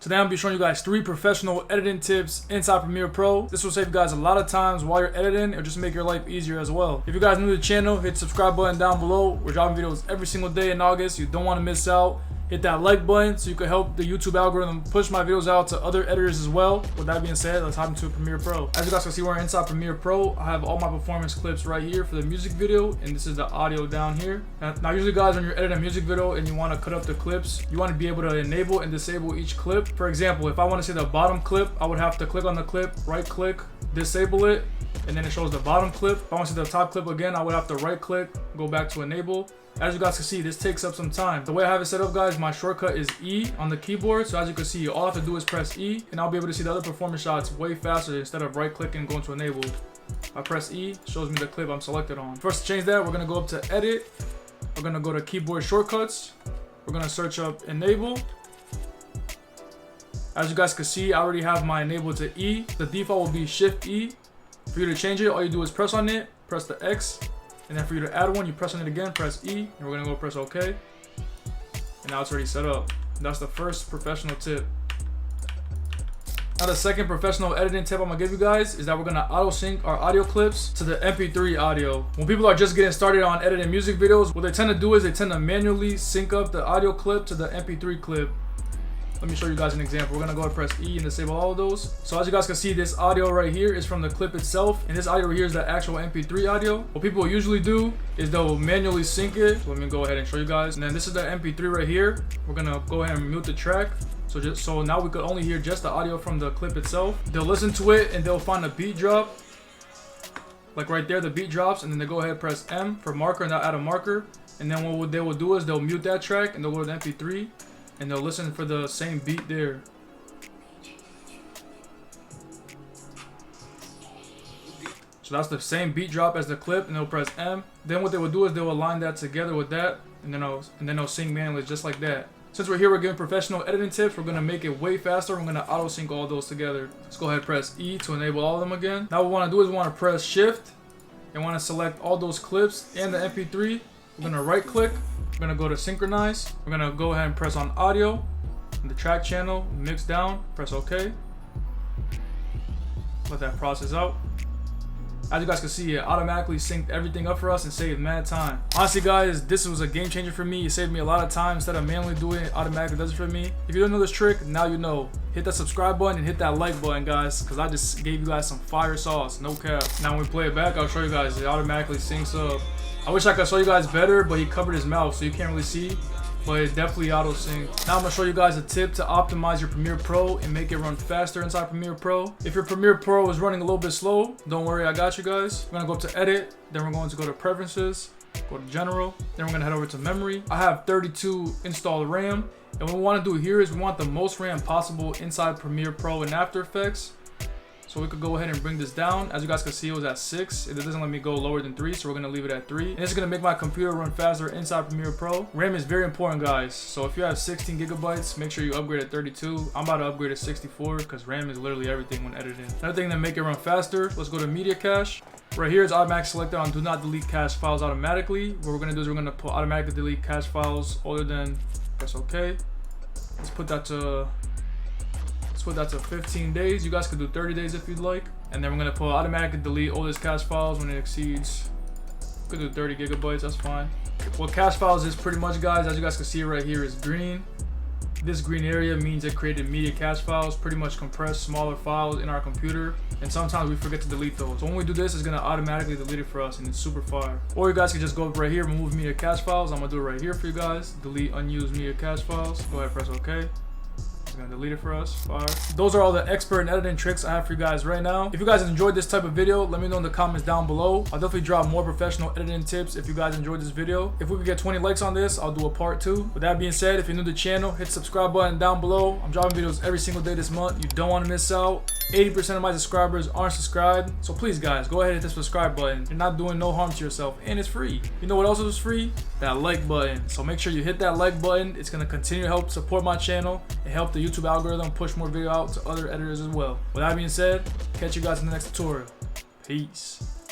Today I'm going to be showing you guys 3 professional editing tips inside Premiere Pro. This will save you guys a lot of times while you're editing. It'll just make your life easier as well. If you guys are new to the channel, hit the subscribe button down below. We're dropping videos every single day in August. You don't want to miss out. Hit that like button so you can help the YouTube algorithm push my videos out to other editors as well. With that being said, let's hop into Premiere Pro. As you guys can see, we're inside Premiere Pro. I have all my performance clips right here for the music video, and this is the audio down here. Now usually guys, when you're editing a music video and you want to cut up the clips, you want to be able to enable and disable each clip. For example, if I want to see the bottom clip, I would have to click on the clip, right click, disable it, and then it shows the bottom clip. If I want to see the top clip again, I would have to right click, go back to enable. As you guys can see, this takes up some time. The way I have it set up, guys, my shortcut is E on the keyboard. So as you can see, all I have to do is press E, and I'll be able to see the other performance shots way faster instead of right clicking and going to enable. I press E, shows me the clip I'm selected on. First to change that, we're gonna go up to edit. We're gonna go to keyboard shortcuts. We're gonna search up enable. As you guys can see, I already have my enable to E. The default will be Shift E. For you to change it, all you do is press on it, press the X. And then for you to add one, you press on it again, press E, and we're gonna go press OK. And now it's already set up. That's the first professional tip. Now the second professional editing tip I'm gonna give you guys is that we're gonna auto sync our audio clips to the MP3 audio. When people are just getting started on editing music videos, what they tend to do is they tend to manually sync up the audio clip to the MP3 clip. Let me show you guys an example. We're gonna go and press E and disable all of those. So as you guys can see, this audio right here is from the clip itself, and this audio right here is the actual MP3 audio. What people usually do is they'll manually sync it. So let me go ahead and show you guys. And then this is the MP3 right here. We're gonna go ahead and mute the track. So now we could only hear just the audio from the clip itself. They'll listen to it and they'll find a beat drop. Like right there, the beat drops, and then they go ahead and press M for marker and they'll add a marker. And then what they will do is they'll mute that track and they'll go to the MP3. And they'll listen for the same beat there. So that's the same beat drop as the clip, and they'll press M. Then what they will do is they'll align that together with that, and then they'll sync manually just like that. Since we're here, we're giving professional editing tips. We're gonna make it way faster. We're gonna auto sync all those together. Let's go ahead and press E to enable all of them again. Now what we want to do is we want to press Shift and want to select all those clips and the MP3. We're gonna right click. We're gonna go to synchronize. We're gonna go ahead and press on audio, the track channel, mix down, press OK. Let that process out. As you guys can see, it automatically synced everything up for us and saved mad time. Honestly guys, this was a game changer for me. It saved me a lot of time. Instead of manually doing it, automatically does it for me. If you don't know this trick, now you know. Hit that subscribe button and hit that like button, guys, because I just gave you guys some fire sauce, no cap. Now when we play it back, I'll show you guys it automatically syncs up. I wish I could show you guys better, but he covered his mouth so you can't really see, but it definitely auto sync. Now I'm gonna show you guys a tip to optimize your Premiere Pro and make it run faster inside Premiere Pro. If your Premiere Pro is running a little bit slow, don't worry, I got you guys. We're gonna go up to edit, then we're going to go to preferences, go to general, then we're gonna head over to memory. I have 32 installed RAM, and what we want to do here is we want the most RAM possible inside Premiere Pro and After Effects. So we could go ahead and bring this down. As you guys can see, it was at 6. It doesn't let me go lower than 3, so we're gonna leave it at 3. And it's gonna make my computer run faster inside Premiere Pro. RAM is very important, guys. So if you have 16 gigabytes, make sure you upgrade to 32. I'm about to upgrade to 64 because RAM is literally everything when editing. Another thing that make it run faster, let's go to media cache. Right here is automatically selected on do not delete cache files automatically. What we're gonna do is we're gonna put automatically delete cache files older than, press OK. Let's put that to 15 days. You guys could do 30 days if you'd like. And then we're gonna put automatically delete oldest cache files when it exceeds, could do 30 gigabytes, that's fine. What cache files is pretty much, guys, as you guys can see right here, is green. This green area means it created media cache files, pretty much compressed smaller files in our computer. And sometimes we forget to delete those. So when we do this, it's gonna automatically delete it for us, and it's super fire. Or you guys can just go up right here, remove media cache files. I'm gonna do it right here for you guys. Delete unused media cache files. Go ahead, press OK. Gonna delete it for us. Fire. Those are all the expert and editing tricks I have for you guys right now. If you guys enjoyed this type of video, let me know in the comments down below. I'll definitely drop more professional editing tips if you guys enjoyed this video. If we could get 20 likes on this, I'll do a part 2. With that being said, if you're new to the channel, hit the subscribe button down below. I'm dropping videos every single day this month. You don't want to miss out. 80% of my subscribers aren't subscribed, so please guys, go ahead and hit the subscribe button. You're not doing no harm to yourself, and it's free. You know what else is free? That like button. So make sure you hit that like button. It's gonna continue to help support my channel and help the YouTube algorithm push more video out to other editors as well. With that being said, catch you guys in the next tutorial. Peace.